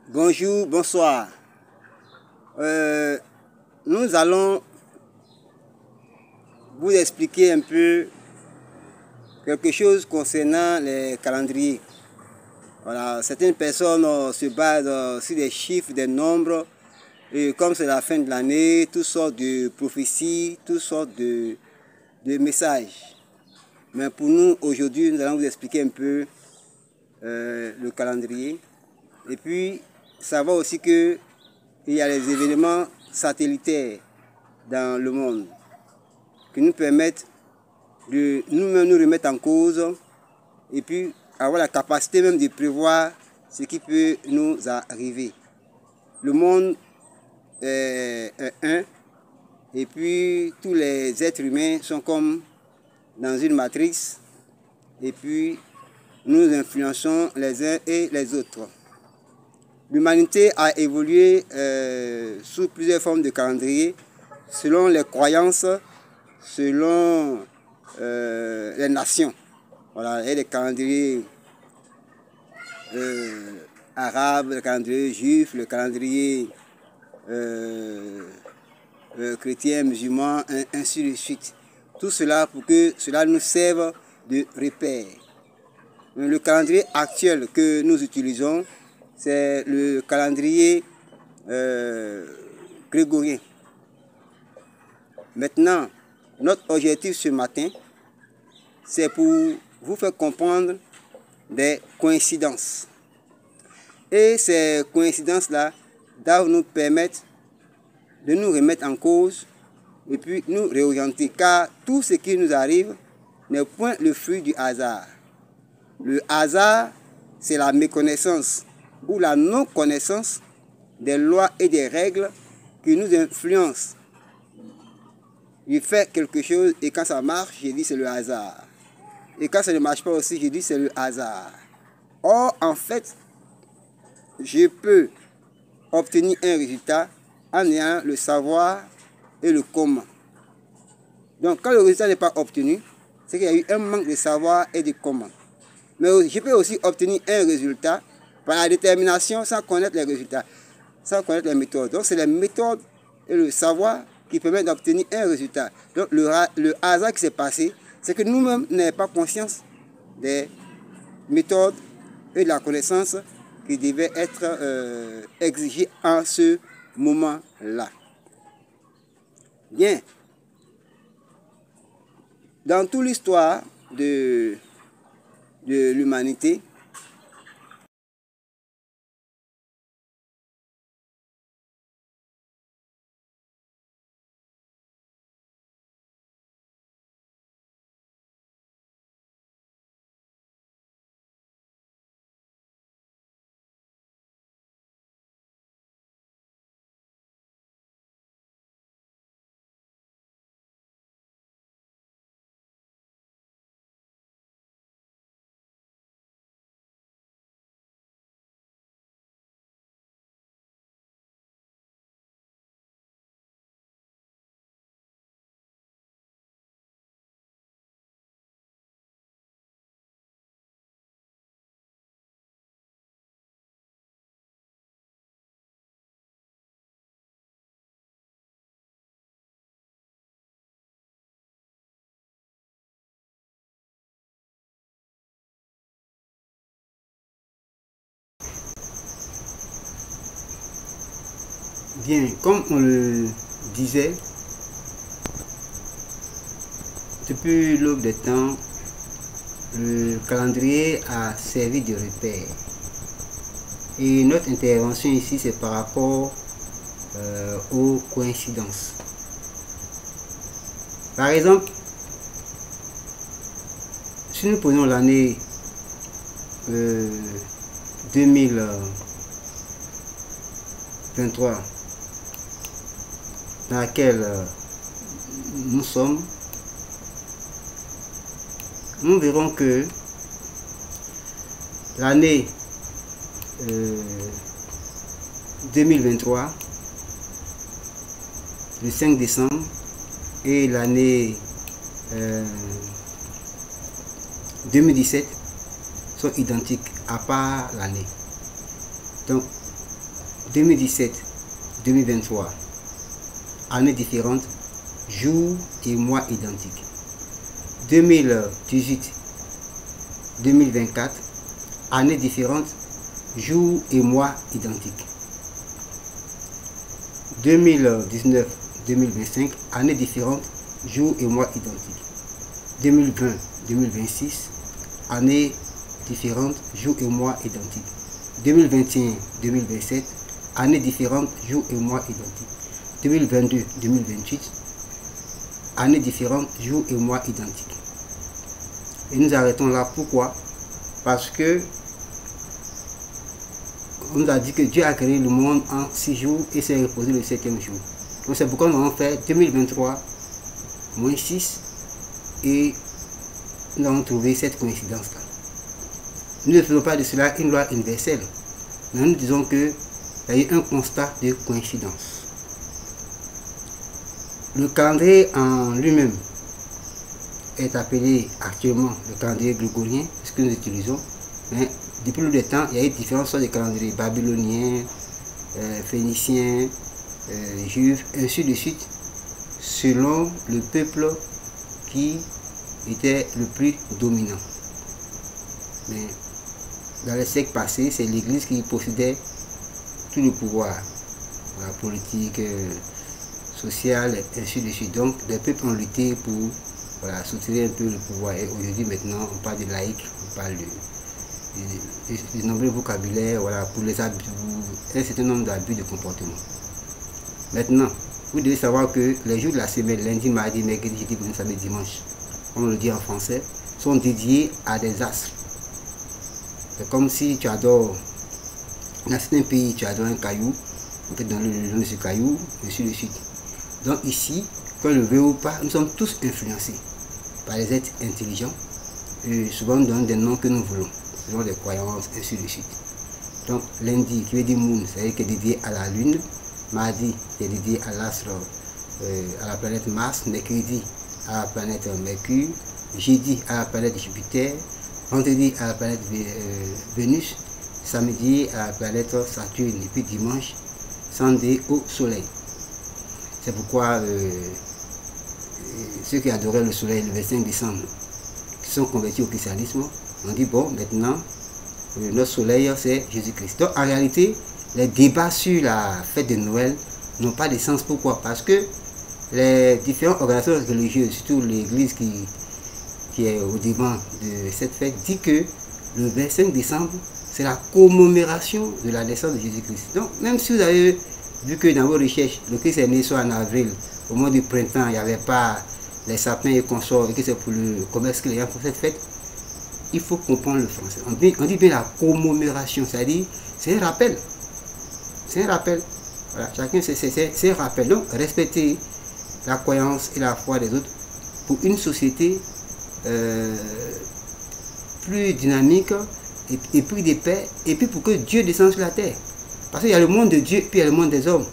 Bonjour, bonsoir. Nous allons vous expliquer un peu quelque chose concernant les calendriers. Voilà, certaines personnes se basent sur des chiffres, des nombres, et comme c'est la fin de l'année, toutes sortes de prophéties, toutes sortes de messages. Mais pour nous, aujourd'hui, nous allons vous expliquer un peu le calendrier. Et puis, savoir aussi qu'il y a les événements satellitaires dans le monde qui nous permettent de nous-mêmes nous remettre en cause et puis avoir la capacité même de prévoir ce qui peut nous arriver. Le monde est un et puis tous les êtres humains sont comme dans une matrice et puis nous influençons les uns et les autres. L'humanité a évolué sous plusieurs formes de calendrier, selon les croyances, selon les nations. Voilà, il y a des calendriers arabes, le calendrier juif, le calendrier chrétien, musulman, ainsi de suite. Tout cela pour que cela nous serve de repère. Le calendrier actuel que nous utilisons, c'est le calendrier grégorien. Maintenant, notre objectif ce matin, c'est pour vous faire comprendre des coïncidences. Et ces coïncidences-là doivent nous permettre de nous remettre en cause et puis nous réorienter. Car tout ce qui nous arrive n'est point le fruit du hasard. Le hasard, c'est la méconnaissance ou la non-connaissance des lois et des règles qui nous influencent. Je fais quelque chose et quand ça marche, je dis c'est le hasard. Et quand ça ne marche pas aussi, je dis c'est le hasard. Or, en fait, je peux obtenir un résultat en ayant le savoir et le comment. Donc, quand le résultat n'est pas obtenu, c'est qu'il y a eu un manque de savoir et de comment. Mais je peux aussi obtenir un résultat par la détermination sans connaître les résultats, sans connaître les méthodes. Donc, c'est les méthodes et le savoir qui permettent d'obtenir un résultat. Donc, le hasard qui s'est passé, c'est que nous-mêmes n'avons pas conscience des méthodes et de la connaissance qui devaient être exigées en ce moment-là. Bien. Dans toute l'histoire de l'humanité, bien, comme on le disait, depuis l'aube des temps, le calendrier a servi de repère. Et notre intervention ici, c'est par rapport aux coïncidences. Par exemple, si nous prenons l'année 2023, dans laquelle nous sommes, nous verrons que l'année 2023, le 5 décembre, et l'année 2017 sont identiques à part l'année. Donc, 2017-2023, années différentes, jours et mois identiques. 2018-2024, années différentes, jours et mois identiques. 2019-2025, années différentes, jours et mois identiques. 2020-2026, années différentes, jours et mois identiques. 2021-2027, années différentes, jours et mois identiques. 2022-2028, années différentes, jours et mois identiques. Et nous arrêtons là. Pourquoi? Parce que on nous a dit que Dieu a créé le monde en 6 jours et s'est reposé le 7e jour. Donc c'est pourquoi nous avons fait 2023 moins 6 et nous avons trouvé cette coïncidence-là. Nous ne faisons pas de cela une loi universelle. Mais nous disons qu'il y a eu un constat de coïncidence. Le calendrier en lui-même est appelé actuellement le calendrier grégorien, ce que nous utilisons. Mais depuis le temps, il y a eu différentes sortes de calendriers, babyloniens, phéniciens, juifs, ainsi de suite, selon le peuple qui était le plus dominant. Mais dans les siècles passés, c'est l'Église qui possédait tout le pouvoir, la politique, sociale, ainsi de suite. Donc, les peuples ont lutté pour soutenir un peu le pouvoir. Et aujourd'hui, maintenant, on parle de laïcs, on parle de nombreux vocabulaires, pour les abus, un certain nombre d'abus de comportement. Maintenant, vous devez savoir que les jours de la semaine, lundi, mardi, mercredi, jeudi, vendredi, samedi, dimanche, on le dit en français, sont dédiés à des astres. C'est comme si tu adores, dans certains pays, tu adores un caillou, on peut donner le nom de ce caillou, ainsi de suite. Donc ici, qu'on le veut ou pas, nous sommes tous influencés par les êtres intelligents. Et souvent, nous donnons des noms que nous voulons, selon des croyances, ainsi de suite. Donc lundi, qui veut dire moon, c'est-à-dire qui est dédié à la lune. Mardi, qui est dédié à l'astre, à la planète Mars. Mercredi, à la planète Mercure. Jeudi, à la planète Jupiter. Vendredi, à la planète Vénus. Samedi, à la planète Saturne. Et puis dimanche, Sunday au soleil. C'est pourquoi ceux qui adoraient le soleil le 25 décembre, qui sont convertis au christianisme, on dit bon, maintenant, notre soleil c'est Jésus-Christ. Donc en réalité, les débats sur la fête de Noël n'ont pas de sens. Pourquoi? Parce que les différentes organisations religieuses, surtout l'église qui est au devant de cette fête, dit que le 25 décembre, c'est la commémoration de la naissance de Jésus-Christ. Donc même si vous avez vu que dans vos recherches, le Christ est né soit en avril, au mois du printemps, il n'y avait pas les sapins et consorts, et que c'est pour le commerce que les gens font cette fête, il faut comprendre le français. On dit bien la commémoration, c'est-à-dire, c'est un rappel. C'est un rappel. Voilà, chacun, c'est un rappel. Donc, respecter la croyance et la foi des autres pour une société plus dynamique et plus de paix, et puis pour que Dieu descende sur la terre. Parce qu'il y a le monde de Dieu, puis il y a le monde des hommes.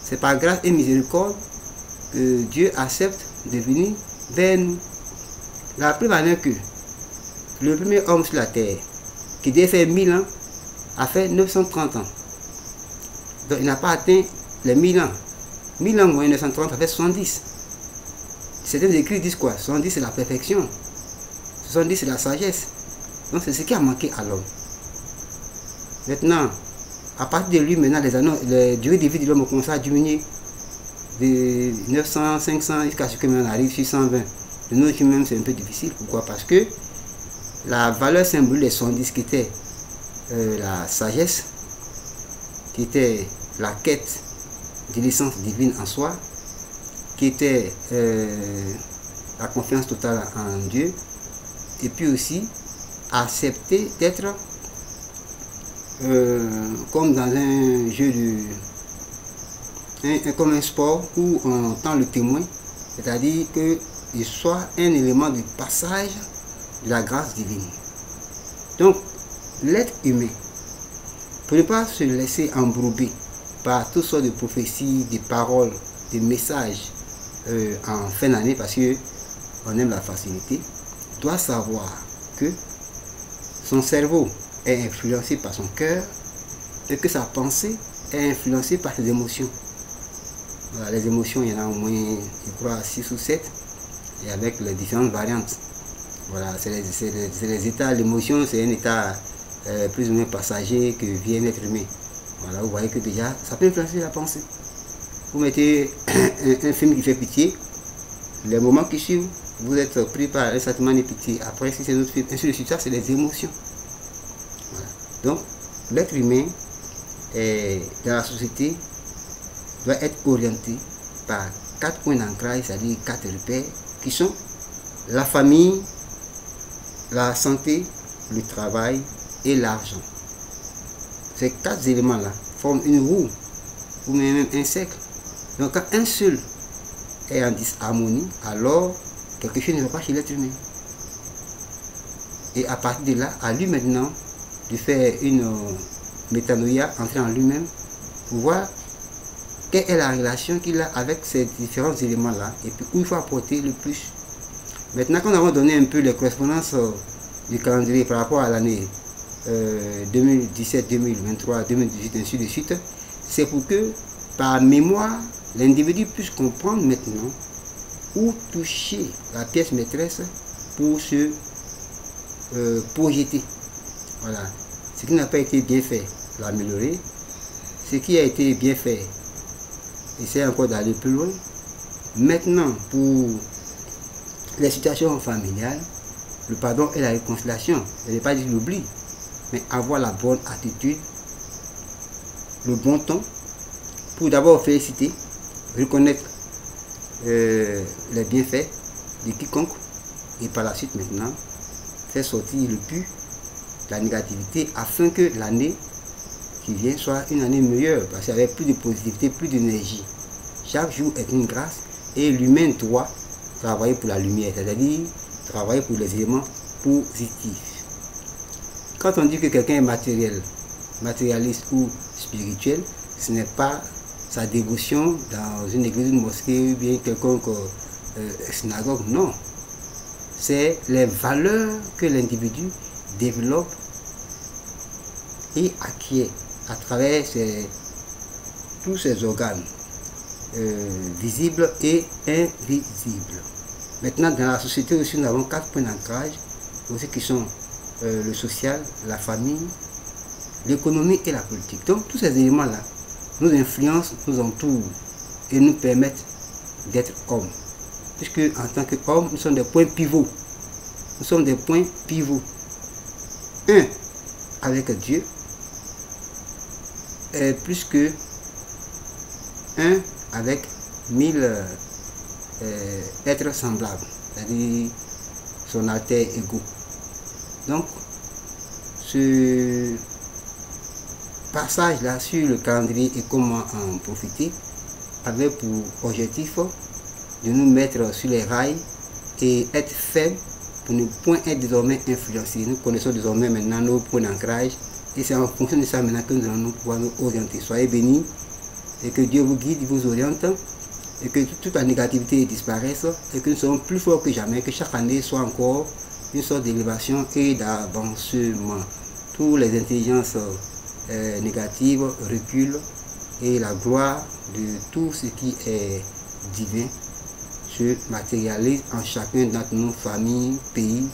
C'est par grâce et miséricorde que Dieu accepte de venir vers nous. La preuve en est que le premier homme sur la terre, qui devait faire 1000 ans, a fait 930 ans. Donc il n'a pas atteint les 1000 ans. 1000 ans moins 930, ça fait 70. Certains écrits disent quoi? 70 c'est la perfection. 70 c'est la sagesse. Donc c'est ce qui a manqué à l'homme. Maintenant, à partir de lui, maintenant, les durées de vie de l'homme ont commencé à diminuer de 900, 500 jusqu'à ce que maintenant on arrive sur 120. De nos jours même, c'est un peu difficile. Pourquoi? Parce que la valeur symbolique des 70 qui était la sagesse, qui était la quête de l'essence divine en soi, qui était la confiance totale en Dieu, et puis aussi accepter d'être comme dans un jeu comme un sport où on tend le témoin, c'est-à-dire qu'il soit un élément de passage de la grâce divine. Donc, l'être humain, pour ne pas se laisser embrouiller par toutes sortes de prophéties, de paroles, de messages en fin d'année, parce qu'on aime la facilité, doit savoir que son cerveau est influencé par son cœur et que sa pensée est influencé par ses émotions. Voilà, les émotions, il y en a au moins, je crois, 6 ou 7, et avec les différentes variantes. Voilà, c'est les états. L'émotion, c'est un état plus ou moins passager que vient l'être humain. Voilà, vous voyez que déjà, ça peut influencer la pensée. Vous mettez un film qui fait pitié, les moments qui suivent, vous êtes pris par un sentiment de pitié. Après, si c'est un autre film, ainsi de suite, ça, c'est les émotions. Voilà. Donc, l'être humain dans la société doit être orienté par 4 points d'ancrage, c'est-à-dire 4 repères, qui sont la famille, la santé, le travail et l'argent. Ces 4 éléments-là forment une roue, ou même un cercle. Donc quand un seul est en disharmonie, alors quelque chose ne va pas chez l'être humain. Et à partir de là, à lui maintenant de faire une métanoïa, entrer en lui-même, pour voir quelle est la relation qu'il a avec ces différents éléments-là, et puis où il faut apporter le plus. Maintenant, quand nous avons donné un peu les correspondances du calendrier par rapport à l'année 2017, 2023, 2018, ainsi de suite, c'est pour que, par mémoire, l'individu puisse comprendre maintenant où toucher la pièce maîtresse pour se projeter. Voilà. Ce qui n'a pas été bien fait, l'améliorer. Ce qui a été bien fait, essayer encore d'aller plus loin. Maintenant, pour les situations familiales, le pardon et la réconciliation, je n'ai pas dit l'oubli, mais avoir la bonne attitude, le bon ton, pour d'abord féliciter, reconnaître les bienfaits de quiconque, et par la suite maintenant, faire sortir le plus la négativité, afin que l'année qui vient soit une année meilleure, parce qu'avec plus de positivité, plus d'énergie. Chaque jour est une grâce, et l'humain doit travailler pour la lumière, c'est-à-dire travailler pour les éléments positifs. Quand on dit que quelqu'un est matérialiste ou spirituel, ce n'est pas sa dévotion dans une église, une mosquée ou bien quelconque synagogue, non. C'est les valeurs que l'individu développe et acquiert à travers tous ses organes visibles et invisibles. Maintenant, dans la société aussi, nous avons 4 points d'ancrage, aussi qui sont le social, la famille, l'économie et la politique. Donc, tous ces éléments-là nous influencent, nous entourent et nous permettent d'être hommes. Puisque, en tant qu'hommes, nous sommes des points pivots. Nous sommes des points pivots. Un avec Dieu est plus que un avec 1000 êtres semblables, c'est-à-dire son alter ego. Donc, ce passage-là sur le calendrier et comment en profiter avait pour objectif de nous mettre sur les rails et être faibles pour ne point être désormais influencés. Nous connaissons désormais maintenant nos points d'ancrage et c'est en fonction de ça maintenant que nous allons pouvoir nous orienter. Soyez bénis et que Dieu vous guide, vous oriente et que toute la négativité disparaisse et que nous serons plus forts que jamais, que chaque année soit encore une sorte d'élévation et d'avancement. Toutes les intelligences négatives reculent et la gloire de tout ce qui est divin se matérialise en chacun d'entre nos familles, pays.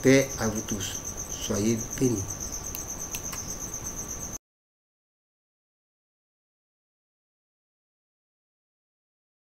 Paix à vous tous. Soyez bénis.